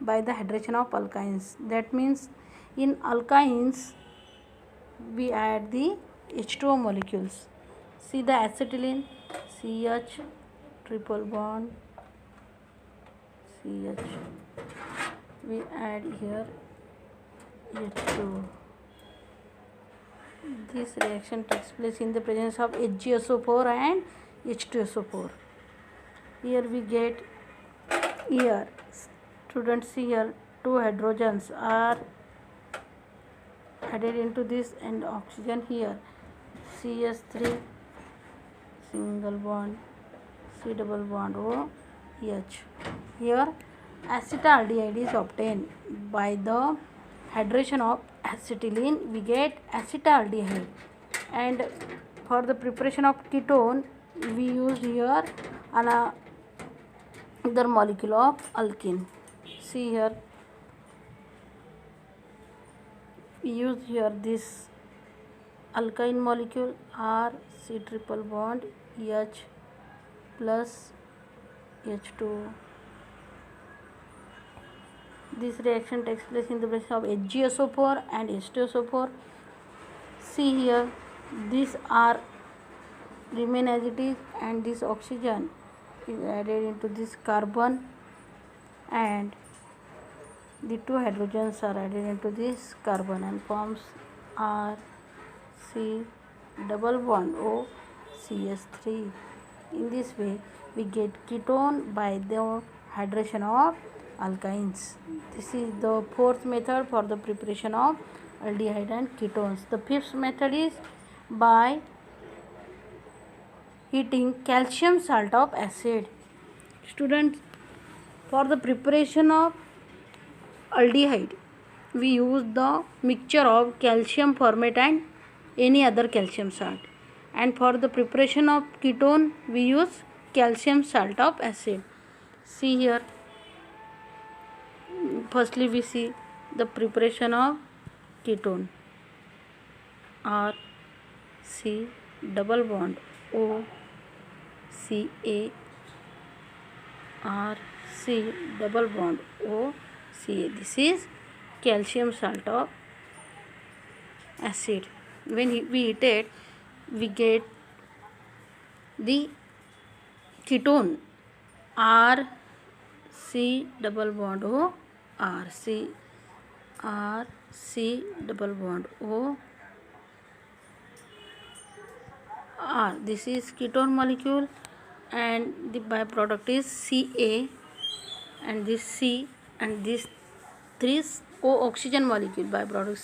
by the hydration of alkynes. That means in alkynes we add the H2O molecules. See the acetylene, CH triple bond CH. We add here H2. This reaction takes place in the presence of HgSO4 and H2SO4. Here we get, here students see here two hydrogens are added into this and oxygen here CH3 single bond C double bond OH. Here acetaldehyde is obtained by the hydration of acetylene. We get acetaldehyde, and for the preparation of ketone we use here another molecule of alkene. See here, we use here this alkyne molecule R C triple bond H plus H2. This reaction takes place in the presence of HgSO4 and H2SO4. See here, these are remain as it is, and this oxygen is added into this carbon, and the two hydrogens are added into this carbon and forms R C double bond O CH3. In this way we get ketone by the hydration of alkynes. This is the fourth method for the preparation of aldehyde and ketones. The fifth method is by heating calcium salt of acid. Students, for the preparation of aldehyde we use the mixture of calcium formate and any other calcium salt, and for the preparation of ketone we use calcium salt of acid. See here, firstly we see the preparation of ketone R C double bond O C A R C double bond O C A. This is calcium salt of acid. When we heat it, we get the ketone R C double bond O R C double bond O R. This is ketone molecule, and the byproduct is Ca, and this C, and this 3 O oxygen molecule, byproduct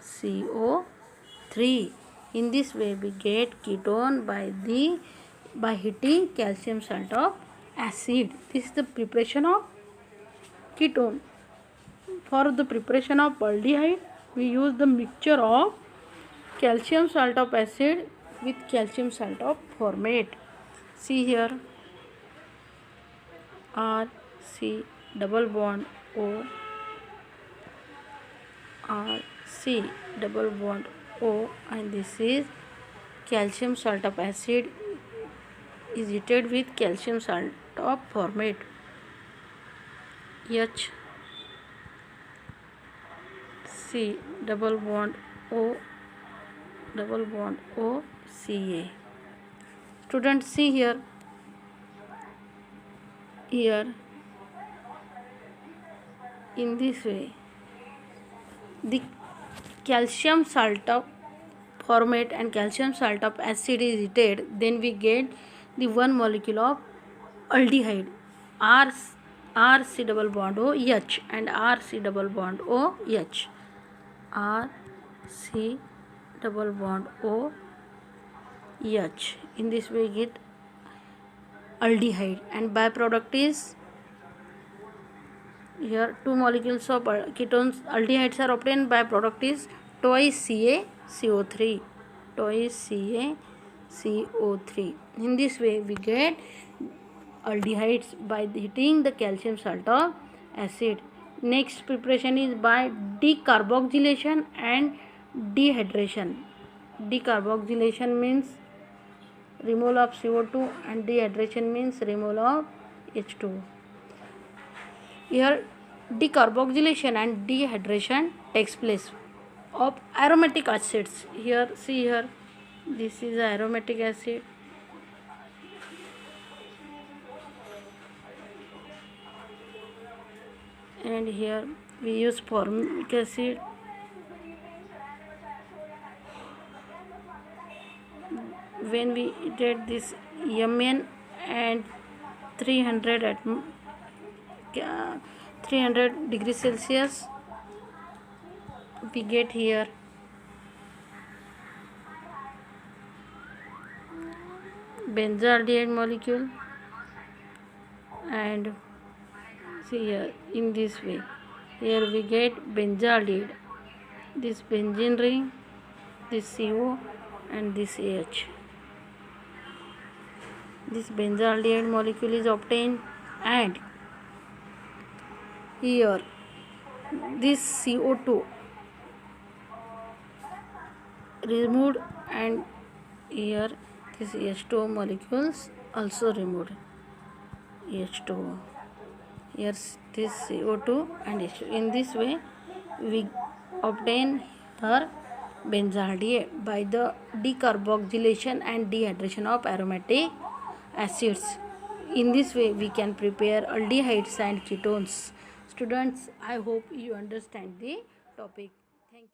CaCO3. In this way we get ketone by heating calcium salt of acid. This is the preparation of ketone. For the preparation of aldehyde we use the mixture of calcium salt of acid with calcium salt of formate. See here, R C double bond O R C double bond O, and this is calcium salt of acid is heated with calcium salt of formate H C double bond O Ca. Students, see here, in this way the calcium salt of formate and calcium salt of acid is heated, then we get the one molecule of aldehyde R C double bond O H and R C double bond O H. R C double bond O H. In this way we get aldehyde, and byproduct is here two molecules of ketones aldehydes are obtained. Byproduct is twice CaCO3, twice CaCO3. In this way we get aldehydes by heating the calcium salt of acid. Next preparation is by decarboxylation and dehydration. Decarboxylation means removal of CO2 and dehydration means removal of H2. Here decarboxylation and dehydration takes place of aromatic acids. Here, see here, this is aromatic acid. And here we use formic acid. When we did this Mn and 300 at 300 degrees Celsius, we get here benzaldehyde molecule, and see here in this way, here we get benzaldehyde, this benzene ring, this CO and this H. This benzaldehyde molecule is obtained, and here this CO2 removed, and here this H2O molecules also removed. H2O, here this CO2 and H2O. In this way we obtain here benzaldehyde by the decarboxylation and dehydration of aromatic acids. In this way we can prepare aldehydes and ketones. Students, I hope you understand the topic. Thank you.